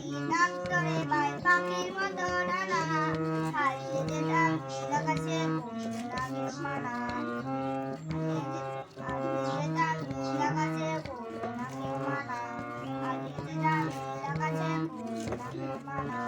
ডাক্তারে ভাই পাখির মতো ডানা হারিয়ে যেতাম নীল আকাশে পড়তো না কেউ মানা হারিয়ে যেতাম নীল আকাশে পড়তো না কেউ মানা হারিয়ে যেতাম নীল আকাশে পড়তো না কেউ মানা